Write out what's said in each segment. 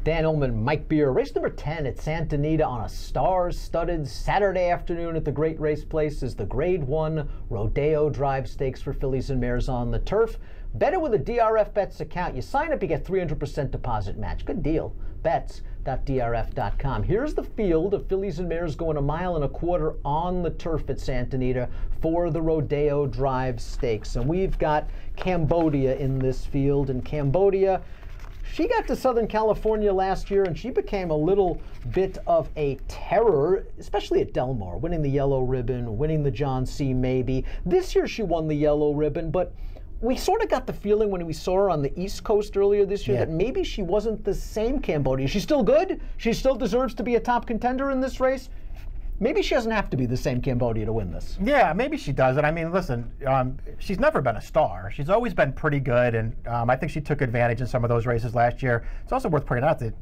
Dan Illman, Mike Beer. Race number 10 at Santa Anita on a star-studded Saturday afternoon at the Great Race Place is the Grade 1 Rodeo Drive Stakes for fillies and mares on the turf. Bet it with a DRF Bets account. You sign up, you get 300% deposit match. Good deal. Bets.drf.com. Here's the field of fillies and mares going 1.25 miles on the turf at Santa Anita for the Rodeo Drive Stakes. And we've got Cambodia in this field. And Cambodia, she got to Southern California last year, and she became a little bit of a terror, especially at Del Mar, winning the yellow ribbon, winning the John C. Maybe. This year she won the yellow ribbon, but we sort of got the feeling when we saw her on the East Coast earlier this year that maybe she wasn't the same Cambodia. She's still good. She still deserves to be a top contender in this race. Maybe she doesn't have to be the same Cambodia to win this. Yeah, maybe she doesn't. I mean, listen, she's never been a star. She's always been pretty good, and I think she took advantage in some of those races last year. It's also worth pointing out that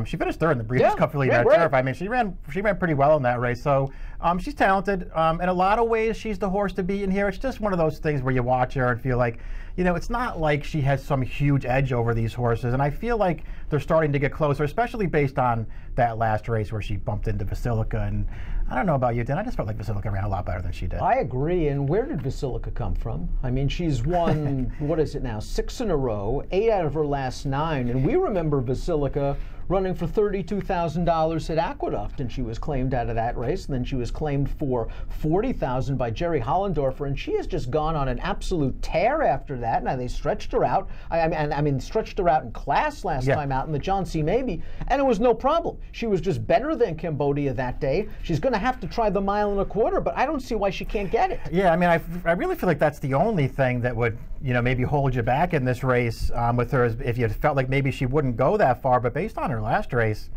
she finished third in the Breeders' Cup Filly Turf. I mean, she ran pretty well in that race. So she's talented. In a lot of ways, she's the horse to beat in here. It's just one of those things where you watch her and feel like, you know, it's not like she has some huge edge over these horses. And I feel like they're starting to get closer, especially based on that last race where she bumped into Basilica. And I don't know about you, Dan. I just felt like Basilica ran a lot better than she did. I agree. And where did Basilica come from? I mean, she's won, what is it now, 6 in a row, 8 out of her last 9. And we remember Basilica running for $32,000 at Aqueduct, and she was claimed out of that race, and then she was claimed for $40,000 by Jerry Hollendorfer, and she has just gone on an absolute tear after that. Now they stretched her out. I mean, stretched her out in class last time out in the John C. Maybe, and it was no problem. She was just better than Cambodia that day. She's going to have to try the 1.25 miles, but I don't see why she can't get it. Yeah, I mean, I really feel like that's the only thing that would, you know, maybe hold you back in this race with her, is if you felt like maybe she wouldn't go that far. But based on her last race,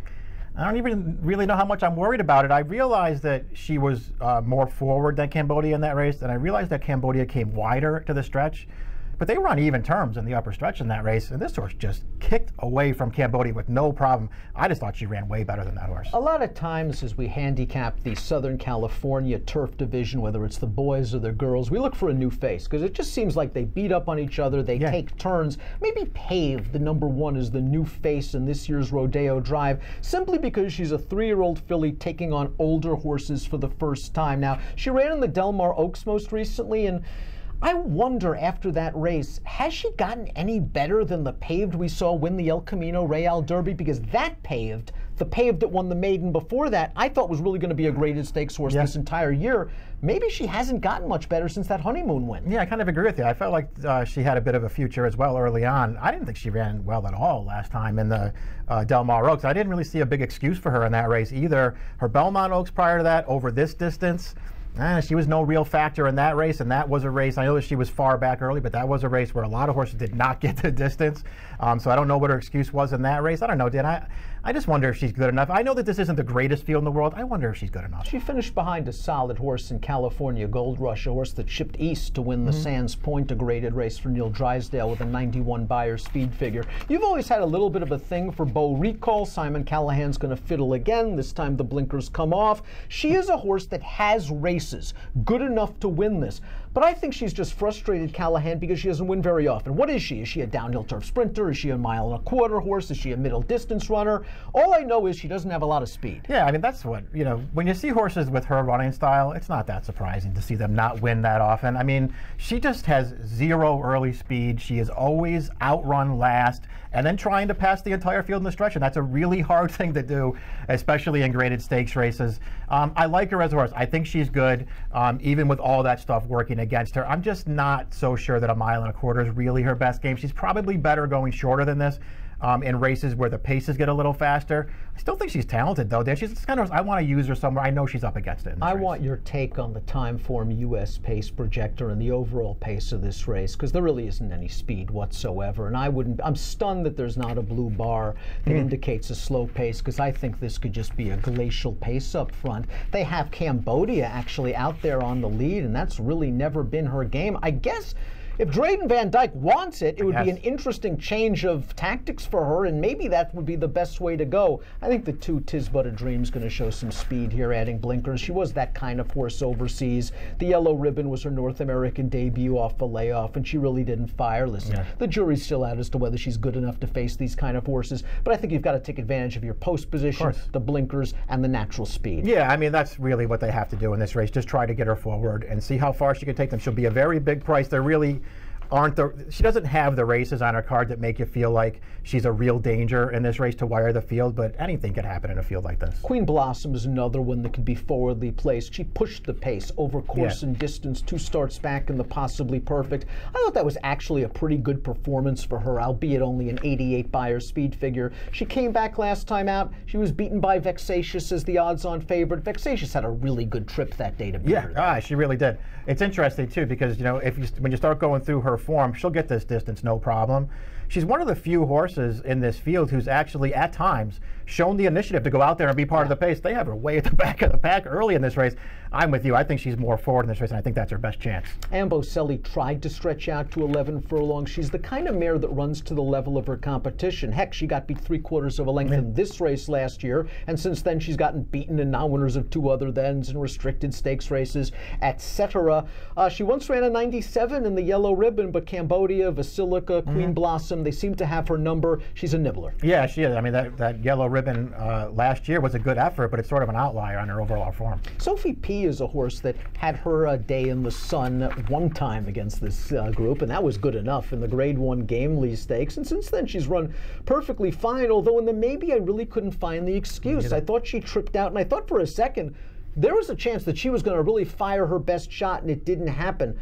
I don't even really know how much I'm worried about it. I realized that she was more forward than Cambodia in that race, and I realized that Cambodia came wider to the stretch. But they were on even terms in the upper stretch in that race, and this horse just kicked away from Cambodia with no problem. I just thought she ran way better than that horse. A lot of times as we handicap the Southern California turf division, whether it's the boys or the girls, we look for a new face, because it just seems like they beat up on each other, they take turns. Maybe Pave, the #1, is the new face in this year's Rodeo Drive, simply because she's a 3-year-old filly taking on older horses for the first time. Now, she ran in the Del Mar Oaks most recently, and I wonder after that race, has she gotten any better than the Paved we saw win the El Camino Real Derby? Because that Paved, the Paved that won the maiden before that, I thought was really going to be a graded stakes horse this entire year. Maybe she hasn't gotten much better since that honeymoon win. Yeah, I kind of agree with you. I felt like she had a bit of a future as well early on. I didn't think she ran well at all last time in the Del Mar Oaks. I didn't really see a big excuse for her in that race either. Her Belmont Oaks prior to that, over this distance, she was no real factor in that race, and that was a race, I know that she was far back early, but that was a race where a lot of horses did not get the distance. So I don't know what her excuse was in that race. I don't know, Dan. I just wonder if she's good enough. I know that this isn't the greatest field in the world. I wonder if she's good enough. She finished behind a solid horse in California, Gold Rush, a horse that shipped east to win the Sands Point, a graded race for Neil Drysdale with a 91 Beyer speed figure. You've always had a little bit of a thing for Beau Recall. Simon Callahan's going to fiddle again. This time the blinkers come off. She is a horse that has races good enough to win this. But I think she's just frustrated Callahan because she doesn't win very often. What is she? Is she a downhill turf sprinter? Is she a 1.25 mile horse? Is she a middle distance runner? All I know is she doesn't have a lot of speed. Yeah, I mean, that's what, you know, when you see horses with her running style, it's not that surprising to see them not win that often. I mean, she just has 0 early speed. She is always outrun last and then trying to pass the entire field in the stretch, and that's a really hard thing to do, especially in graded stakes races. I like her as a horse. I think she's good, even with all that stuff working against her. I'm just not so sure that 1.25 miles is really her best game. She's probably better going shorter than this. In races where the paces get a little faster. I still think she's talented, though, Dan. She's the kind of horse I want to use her somewhere. I know she's up against it in this race. Want your take on the Timeform US pace projector and the overall pace of this race, because there really isn't any speed whatsoever. And I'm stunned that there's not a blue bar that indicates a slow pace, because I think this could just be a glacial pace up front. They have Cambodia actually out there on the lead, and that's really never been her game. I guess If Drayden Van Dyke wants it, it would be Yes. an interesting change of tactics for her, and maybe that would be the best way to go. I think the 2 'Tis But a Dream's going to show some speed here, adding blinkers. She was that kind of horse overseas. The Yellow Ribbon was her North American debut off the layoff, and she really didn't fire. Listen, the jury's still out as to whether she's good enough to face these kind of horses, but I think you've got to take advantage of your post position, the blinkers, and the natural speed. Yeah, I mean, that's really what they have to do in this race. Just try to get her forward and see how far she can take them. She'll be a very big price. They're really she doesn't have the races on her card that make you feel like she's a real danger in this race to wire the field, but anything could happen in a field like this. Queen Blossom is another one that could be forwardly placed. She pushed the pace over course and distance, 2 starts back in the Possibly Perfect. I thought that was actually a pretty good performance for her, albeit only an 88 Beyer speed figure. She came back last time out. She was beaten by Vexatious as the odds-on favorite. Vexatious had a really good trip that day to beat her. Yeah, she really did. It's interesting too because when you start going through her form, she'll get this distance no problem. She's one of the few horses in this field who's actually at times shown the initiative to go out there and be part of the pace. They have her way at the back of the pack early in this race. I'm with you. I think she's more forward in this race, and I think that's her best chance. Amboselli tried to stretch out to 11 furlongs. She's the kind of mare that runs to the level of her competition. Heck, she got beat 3/4 of a length in this race last year, and since then she's gotten beaten in non-winners of 2 other thens and restricted stakes races, etc. She once ran a 97 in the Yellow Ribbon, but Cambodia, Basilica, Queen Blossom, they seem to have her number. She's a nibbler. Yeah, she is. I mean, that Yellow Ribbon last year was a good effort, but it's sort of an outlier on her overall form. Sophie P is a horse that had her day in the sun one time against this group, and that was good enough in the Grade 1 Gamely Stakes. And since then, she's run perfectly fine, although in the maybe I really couldn't find the excuse. I thought she tripped out, and I thought for a second there was a chance that she was going to really fire her best shot, and it didn't happen.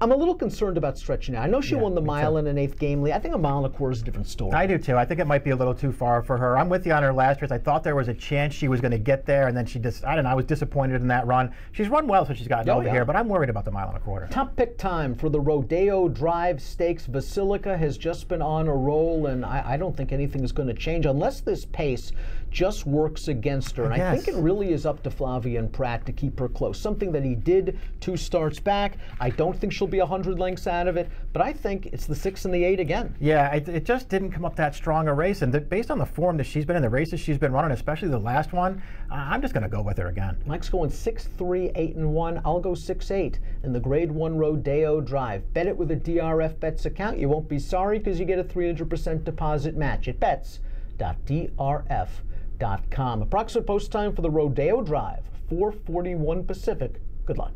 I'm a little concerned about stretching out. I know she won the mile in an 8th Gamely. I think a mile and a quarter is a different story. I do too. I think it might be a little too far for her. I'm with you on her last race. I thought there was a chance she was going to get there, and then she just, I don't know, I was disappointed in that run. She's run well since she's gotten over here, but I'm worried about the mile and a quarter. Top pick time for the Rodeo Drive Stakes. Basilica has just been on a roll, and I don't think anything is going to change unless this pace just works against her. And I think it really is up to Flavien Prat to keep her close. Something that he did 2 starts back. I don't think she'll be 100 lengths out of it, but I think it's the 6 and the 8 again. Yeah, it just didn't come up that strong a race, and based on the form that she's been in, the races she's been running, especially the last one, I'm just going to go with her again. Mike's going 6-3, 8-1. I'll go 6-8 in the Grade 1 Rodeo Drive. Bet it with a DRF Bets account. You won't be sorry because you get a 300% deposit match at bets.drf.com. Approximate post time for the Rodeo Drive, 4:41 Pacific. Good luck.